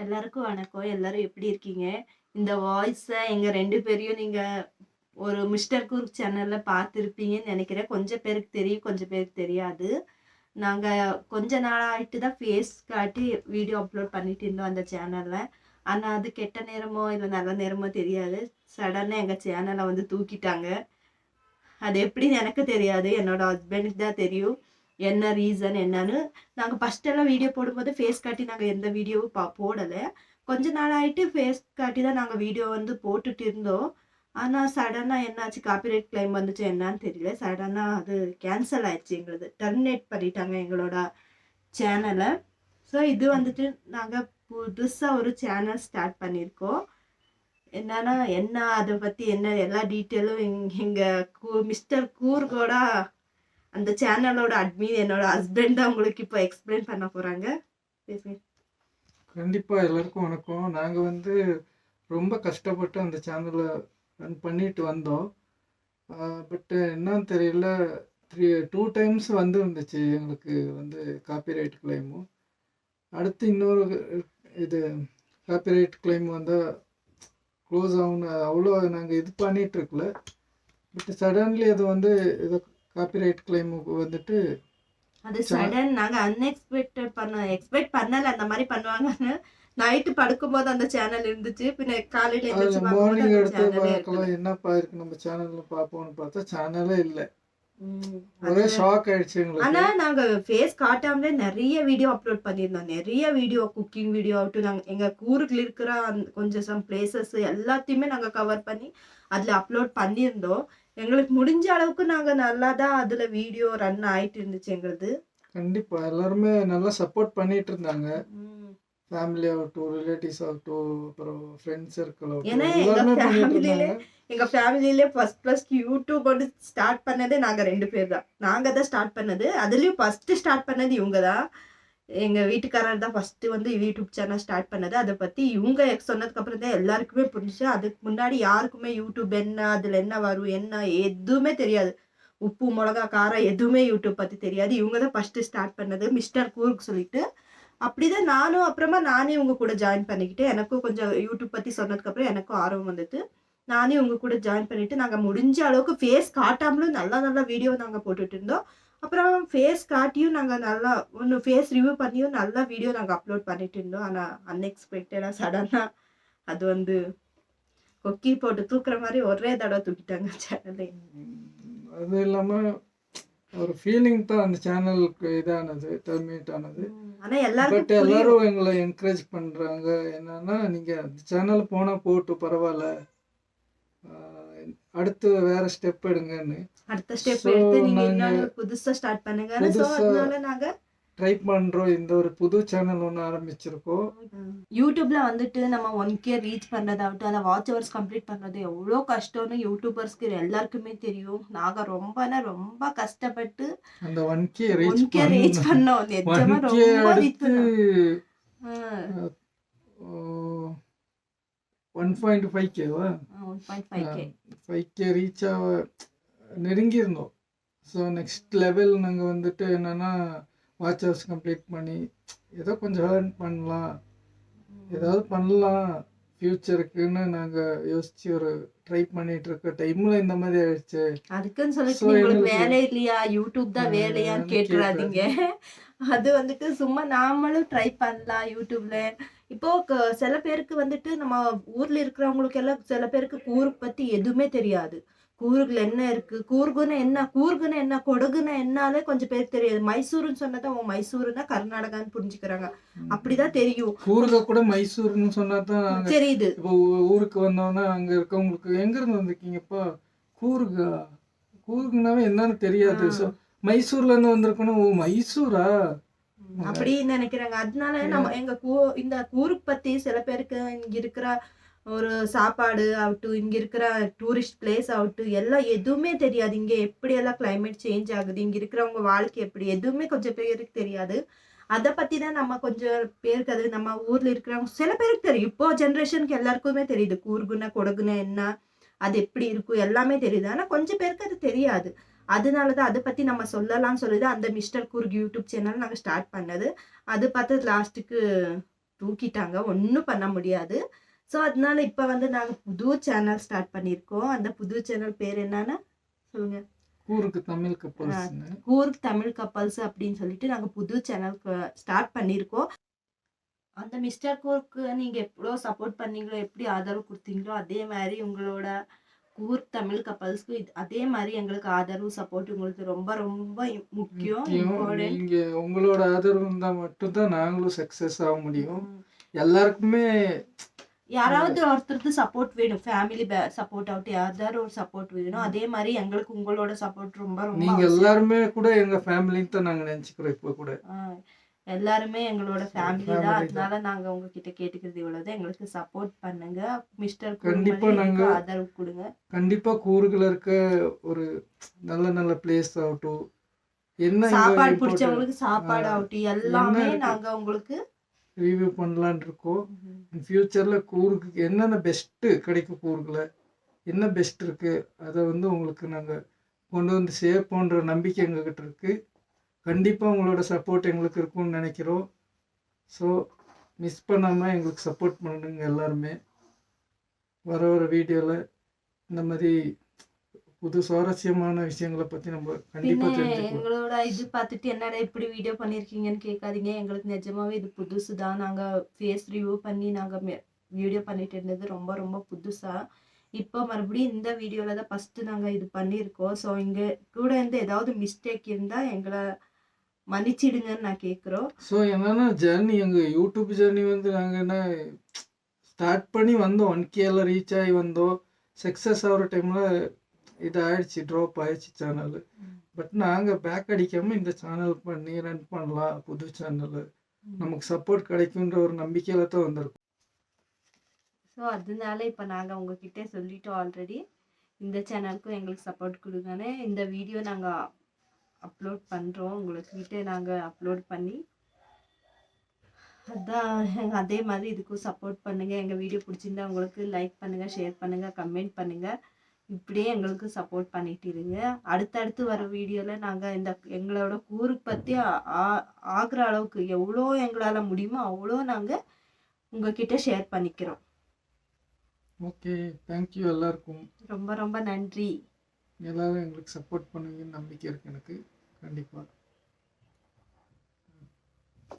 எல்லாருக்கும் வணக்கம். எல்லாரும் எப்படி இருக்கீங்க? இந்த வாய்ஸ எங்க 2 பேரையும் நீங்க ஒரு மிஸ்டர் கூர்க் சேனல்ல பார்த்திருப்பீங்கன்னு நெனைக்கிறேன். கொஞ்சம் பேருக்கு தெரியும், கொஞ்சம் பேருக்கு தெரியாது. நாங்க கொஞ்ச நாளாயிட்டு தான் ஃபேஸ் காட்டி வீடியோ அப்லோட் பண்ணிட்டு இருந்தோம் அந்த சேனல்ல. ஆனா அது கெட்ட நேரமோ, இல்ல நல்ல நேரமோ தெரியாது. சடனா எங்க சேனல வந்து தூக்கிட்டாங்க. அது எப்படின்னு எனக்கு தெரியாது. என்னோட ஹஸ்பண்டுக்கு தான் தெரியும். என்ன ரீசன் என்னன்னு. நாங்க ஃபர்ஸ்ட் எல்லாம் வீடியோ போடும்போது ஃபேஸ் காட்டி நாங்க எந்த வீடியோவும் போடல. கொஞ்ச நாள் ஆயிட்டு ஃபேஸ் காட்டி தான் நாங்க வீடியோ வந்து போட்டுட்டு இருந்தோம். ஆனா சடனா என்னாச்சு காப்பிரைட் கிளைம் வந்துச்சு என்னான்னு தெரியல. சடனா அது கேன்சல் ஆயிடுச்சு எங்களுது. டெர்மினேட் பண்ணிட்டாங்க எங்களோட சேனல. ஸோ இது வந்துட்டு நாங்க புதுசா ஒரு சேனல் ஸ்டார்ட் பண்ணியிருக்கோம். என்னன்னா என்ன அத பத்தி என்ன எல்லா டீட்டெயிலும் எங்க மிஸ்டர் கூர்கோட அந்த சேனலோட அட்மின் என்னோட ஹஸ்பண்ட் தான் உங்களுக்கு இப்போ எக்ஸ்பிளைன் பண்ண போறாங்க. பேசுங்க. கண்டிப்பா எல்லாருக்கும் வணக்கம். நாங்க வந்து ரொம்ப கஷ்டப்பட்டு அந்த சேனலை ரன் பண்ணிட்டு வந்தோம். பட் என்னன்னு தெரியல, 2 டைம்ஸ் வந்து இருந்துச்சு எங்களுக்கு வந்து காப்பிரைட் கிளைமும். அடுத்து இன்னொரு இது காப்பிரைட் கிளைம் வந்தால் க்ளோஸ் ஆகும்னு அவ்வளோ நாங்கள் இது பண்ணிட்டு இருக்கல. பட் சடன்லி அது வந்து ஏதோ காப்பிரைட் கிளைமுக்கு வந்துட்டு அது சடன் நாங்க எக்ஸ்பெக்ட் பண்ணல அந்த மாதிரி பண்ணுவாங்கன்னு. நைட்டு படுக்கும்போது அந்த சேனல் இருந்துச்சு. பின்ன காலையில எந்திரிச்சு பார்க்கும்போது மார்னிங் அந்த எடுத்து சேனலே பார்க்கலாம் இருக்குது. என்னப்பா இருக்கு நம்ம சேனல்ல பார்ப்போம்னு பார்த்தா சேனலே இல்லை. அது ஒரே ஷாக் ஆயிடுச்சு ஆனா எங்களுக்கு. நாங்க ஃபேஸ் காட்டாமலே நிறைய வீடியோ அப்லோட் பண்ணியிருந்தோம். நிறைய வீடியோ குக்கிங் வீடியோ ஆகட்டும், நாங்க எங்க ஊருக்குள்ள இருக்கிற கொஞ்சம் சம் பிளேசஸ் எல்லாத்தையுமே நாங்க கவர் பண்ணி அதுல அப்லோட் பண்ணியிருந்தோம். எங்களுக்கு முடிஞ்ச அளவுக்கு நாங்க நல்லா தான் அதுல வீடியோ ரன் ஆயிட்டு இருந்துச்சு எங்களுது. கண்டிப்பா எல்லாருமே நல்லா சப்போர்ட் பண்ணிட்டு இருந்தாங்க. ம். ஃபேமிலி ஆகட்டும், ரிலேட்டிவ்ஸ் ஆகட்டும், அப்புறம் ஃப்ரெண்ட்ஸ் சர்க்கிள் ஏன்னா ஆகட்டும், எல்லாருமே பண்ணிட்டு இருந்தாங்க. எங்க ஃபேமிலியிலே ஃபர்ஸ்ட் யூடியூப் வந்து ஸ்டார்ட் பண்ணதே நாங்க 2 பேர் தான். நாங்க தான் ஸ்டார்ட் பண்ணது. அதுலயும் ஃபர்ஸ்ட் ஸ்டார்ட் பண்ணது இவங்க தான். எங்க வீட்டுக்காரர் தான் ஃபர்ஸ்ட் வந்து யூடியூப் சேனல் ஸ்டார்ட் பண்ணது. அதை பத்தி இவங்க சொன்னதுக்கு அப்புறம் தான் எல்லாருக்குமே புரிஞ்சுச்சு. அதுக்கு முன்னாடி யாருக்குமே யூடியூப் என்ன, அதுல என்ன வரும், என்ன எதுவுமே தெரியாது. உப்பு, மிளகா, காரம் எதுவுமே யூடியூப் பத்தி தெரியாது. இவங்க தான் ஃபர்ஸ்ட் ஸ்டார்ட் பண்ணது மிஸ்டர் கூர்க் சொல்லிட்டு. அப்படிதான் நானும் அப்புறமா நானே உங்க கூட ஜாயின் பண்ணிக்கிட்டேன். எனக்கும் கொஞ்சம் யூடியூப் பத்தி சொன்னதுக்கு அப்புறம் எனக்கும் ஆர்வம் வந்தது. நானே உங்க கூட ஜாயின் பண்ணிட்டு நாங்க முடிஞ்ச அளவுக்கு ஃபேஸ் காட்டாமலும் நல்ல நல்ல வீடியோ நாங்க போட்டுட்டு இருந்தோம். அப்புறம் ஃபேஸ் காட்டியும் நாங்க நல்லா ஃபேஸ் ரிவ்யூ பண்ணியும் நல்ல வீடியோ நாங்க அப்லோட் பண்ணிட்டு இருந்தோம். ஆனா அன்எக்ஸ்பெக்டடா சடனா அது வந்து கொக்கி போட்டு தூக்குற மாதிரி ஒரே தடவை தூக்கிட்டாங்க சேனலே. அது இல்லாமல் ஒரு ஃபீலிங் தான் அந்த சேனலுக்கு இதானது, டெர்மினேட் ஆனது. ஆனா பட் எல்லாருக்கும் புரியும். எல்லாரும் எங்களை என்கரேஜ் பண்ணுறாங்க. என்னன்னா, நீங்கள் அந்த சேனல் போனால் போட்டும் பரவாயில்ல, அடுத்து வேற ஸ்டெப் எடுங்கன்னு. அடுத்த ஸ்டெப் ஸோ எடுத்து நீங்க நாங்கள் இன்னொன்னு புதுசா ஸ்டார்ட் பண்ணுங்கன்னு. ஸோ புதுசாக அதனால நாங்க ட்ரை பண்ணுறோம். இந்த ஒரு புது சேனல் ஒன்று ஆரம்பிச்சிருக்கோம். யூடியூப்ல வந்துட்டு நம்ம 1K ரீச் பண்றதாகட்டும், அதை வாட்ச் ஹவர்ஸ் கம்ப்ளீட் பண்றது எவ்வளோ கஷ்டம்னு யூடியூபர்ஸ்க்கு எல்லாருக்குமே தெரியும். நாங்க ரொம்ப கஷ்டப்பட்டு அந்த 1K ரீச் 1K ரீச் பண்ணோம். நிஜமா 1K ரொம்ப ரீச் அடுத்து பண்ணோம். 1.5Kவா 1.5K 5K ரீச் ஆக நெருங்கியிருந்தோம். ஸோ நெக்ஸ்ட் லெவல் நாங்கள் வந்துட்டு என்னென்னா வாட்ச் ஹவர்ஸ் கம்ப்ளீட் பண்ணி ஏதோ கொஞ்சம் ஏர்ன் பண்ணலாம், ஏதாவது பண்ணலாம் ஃப்யூச்சருக்குன்னு நாங்கள் யோசிச்சு ஒரு ட்ரை பண்ணிட்டு இருக்க டைமில் இந்த மாதிரி ஆயிடுச்சு. அதுக்குன்னு சொல்லிட்டு ஸோ உங்களுக்கு எங்களுக்கு வேலை இல்லையா, யூடியூப் தான் வேலையான்னு கேட்டுறாதீங்க. அது வந்துட்டு சும்மா நாமளும் ட்ரை பண்ணலாம் யூடியூப்ல. இப்போ சில பேருக்கு வந்துட்டு நம்ம ஊர்ல இருக்கிறவங்களுக்கு எல்லாம் சில பேருக்கு கூர்க் பத்தி எதுவுமே தெரியாது. கூர்க்ல என்ன இருக்கு, கூர்குன்னா என்ன, கொடகுன்னா என்னாலே கொஞ்சம் பேருக்கு தெரியாது. மைசூருன்னு சொன்னதான் ஓ மைசூருன்னா கர்நாடகான்னு புரிஞ்சுக்கிறாங்க. அப்படிதான் தெரியும். கூர்க கூட மைசூர்னு சொன்னா தான் நாங்கள் தெரியுது. இப்போ ஊருக்கு வந்தோன்னா அங்கே இருக்கவங்களுக்கு எங்கேருந்து வந்திருக்கீங்கப்பா, கூர்கா, கூர்க்குனாவே என்னன்னு தெரியாது. ஸோ மைசூர்லேருந்து வந்திருக்கணும், ஓ மைசூரா அப்படின்னு நினைக்கிறாங்க. அதனால நம்ம இந்த கூர்க் பத்தி சில பேருக்கு இங்க இருக்கிற ஒரு சாப்பாடு ஆகட்டும், இங்க இருக்கிற டூரிஸ்ட் பிளேஸ் ஆகட்டும், எல்லாம் எதுவுமே தெரியாது. இங்க எப்படி எல்லாம் கிளைமேட் சேஞ்ச் ஆகுது, இங்க இருக்கிறவங்க வாழ்க்கை எப்படி, எதுவுமே கொஞ்சம் பேருக்கு தெரியாது. அத பத்தி தான் நம்ம கொஞ்சம் பேருக்கு அது நம்ம ஊர்ல இருக்கிறவங்க சில பேருக்கு தெரியும். இப்போ ஜெனரேஷனுக்கு எல்லாருக்குமே தெரியுது. கூர்குன்னா, கொடகுன்னா என்ன, அது எப்படி இருக்கும் எல்லாமே தெரியுது. ஆனா கொஞ்சம் பேருக்கு அது தெரியாது. அதனால தான் அத பத்தி நம்ம சொல்லலாம்னு சொல்லி தான் அந்த மிஸ்டர் கூர்க் யூடியூப் சேனல் நாங்க ஸ்டார்ட் பண்ணது. அது பார்த்து லாஸ்ட்டுக்கு தூக்கிட்டாங்க. ஒண்ணும் பண்ண முடியாது. ஸோ அதனால இப்ப வந்து நாங்க புது சேனல் ஸ்டார்ட் பண்ணியிருக்கோம். அந்த புது சேனல் பேர் என்னன்னா சொல்லுங்க. கூருக்கு தமிழ் அ கப்பல்ஸ்ன்னு. கூர்க் தமிழ் கப்பல்ஸ் அப்படின்னு சொல்லிட்டு நாங்க புது சேனல் ஸ்டார்ட் பண்ணியிருக்கோம். அந்த மிஸ்டர் கூர்க்கு நீங்க எவ்ளோ சப்போர்ட் பண்ணீங்களோ, எப்படி ஆதரவு குடுத்தீங்களோ, அதே மாரி உங்களோட கூர்க் தமிழ் கப்பல்ஸ்க்கு அதே மாரி எங்களுக்கு ஆதரவு, சப்போர்ட் உங்களுக்கு ரொம்ப ரொம்ப முக்கியம். முக்கியம். இம்பார்ட்டன்ட். நீங்க உங்களோட ஆதரவு இருந்தா மட்டும் தான் நாங்களும் சக்சஸ் ஆக முடியும். ம். எல்லாருக்குமே யாராவது ஒருத்தருக்கு சப்போர்ட் வேணும். ஃபேமிலி சப்போர்ட் ஆகட்டும், யாராவது ஒரு சப்போர்ட் வேணும். அதே மாரி எங்களுக்கு உங்களோட சப்போர்ட் ரொம்ப ரொம்ப நீங்க அவசியம். எல்லாருமே கூட எங்க ஃபேமிலின்னு தான் நாங்க நெனச்சுக்கிறோம் இப்ப கூட. ஆ எல்லாருமே எங்களோட ஃபேமிலி தான். ஃபேமிலி தான். அதனால நாங்க உங்ககிட்ட கேட்டுக்கிறது இவ்வளவுதான். எங்களுக்கு சப்போர்ட் பண்ணுங்க. மிஸ்டர் கூர்க் கண்டிப்பா மாரி நாங்க எங்களுக்கு ஆதரவு குடுங்க. கண்டிப்பா கூர்க்ல இருக்க ஒரு நல்ல நல்ல பிளேஸ் ஆகட்டும், என்ன இங்க சாப்பாடு இம்பார்ட்டன்ட் பிடிச்சவங்களுக்கு சாப்பாடு ஆகட்டும், என்ன எல்லாமே இருக்கு நாங்க உங்களுக்கு ரிவ்யூ பண்ணலான்னு இருக்கோம். ம்ஹ்ம். இன் ஃபியூச்சர்ல கூர்க்குக்கு என்னென்ன பெஸ்ட் கிடைக்கும் கூர்க்ல, என்ன பெஸ்ட் இருக்கு, அத வந்து உங்களுக்கு நாங்க கொண்டு வந்து சேர்ப்போன்ற நம்பிக்கை எங்ககிட்ட இருக்கு. கண்டிப்பா உங்களோட சப்போர்ட் எங்களுக்கு இருக்கும்னு நெனைக்கிறோம். ஸோ மிஸ் பண்ணாம எங்களுக்கு சப்போர்ட் பண்ணுங்க எல்லாருமே. வர வீடியோல இந்த மாரி புது சுவாரஸ்யமான விஷயங்கள பத்தி நம்ம பின்ன கண்டிப்பா தெரிஞ்சுக்கலாம். எங்களோட இது பார்த்துட்டு என்னடா இப்படி வீடியோ பண்ணியிருக்கீங்கன்னு கேட்காதீங்க. எங்களுக்கு நிஜமாவே இது புதுசு தான். நாங்க ஃபேஸ் ரிவ்யூ பண்ணி நாங்க வீடியோ பண்ணிட்டு இருந்தது ரொம்ப ரொம்ப புதுசா. இப்போ மறுபடியும் இந்த வீடியோல தான் ஃபர்ஸ்ட்டு நாங்க இது பண்ணியிருக்கோம். ஸோ இங்க கூட இருந்து ஏதாவது மிஸ்டேக் இருந்தா எங்கள மன்னிச்சிடுங்கன்னு நான் கேட்குறோம். ஸோ என்னன்னா ஜர்னி எங்க யூடியூப் ஜர்னி வந்து நாங்க என்ன ஸ்டார்ட் பண்ணி வந்தோம். 1Kல ரீச் ஆகி வந்தோம். சக்ஸஸ் ஆகுற டைம்ல இது ஆயிடுச்சு, ட்ராப் ஆயிடுச்சு சேனலு. பட் நாங்க பேக் அடிக்காம இந்த சேனல் பண்ணி ரன் பண்ணலாம். புது சேனலு. நமக்கு சப்போர்ட் கிடைக்குன்ற ஒரு நம்பிக்கையில தான் வந்திருக்கோம். ஸோ அதனால இப்போ நாங்க உங்ககிட்ட சொல்லிட்டோம் ஆல்ரெடி. இந்த சேனலுக்கும் எங்களுக்கு சப்போர்ட் குடுங்கன்னு. இந்த வீடியோ நாங்க அப்லோட் பண்றோம். உங்ககிட்ட நாங்க அப்லோட் பண்ணி அதான் அதே மாதிரி இதுக்கும் சப்போர்ட் பண்ணுங்க. எங்க வீடியோ பிடிச்சிருந்தா உங்களுக்கு லைக் பண்ணுங்க, ஷேர் பண்ணுங்க, கமெண்ட் பண்ணுங்க. இப்படியே எங்களுக்கு சப்போர்ட் பண்ணிட்டு இருங்க. அடுத்தடுத்து வர வீடியோல நாங்க இந்த எங்களோட ஊருக்கு பத்தி ஆகுற அளவுக்கு எவ்வளோ எங்களால முடியுமோ அவ்வளோ நாங்க உங்ககிட்ட ஷேர் பண்ணிக்கிறோம். ஓகே. தேங்க் யூ எல்லாருக்கும். ரொம்ப ரொம்ப நன்றி. எல்லாரும் எங்களுக்கு சப்போர்ட் பண்ணுவீங்கன்னு நம்பிக்கை இருக்கு எனக்கு. கண்டிப்பா.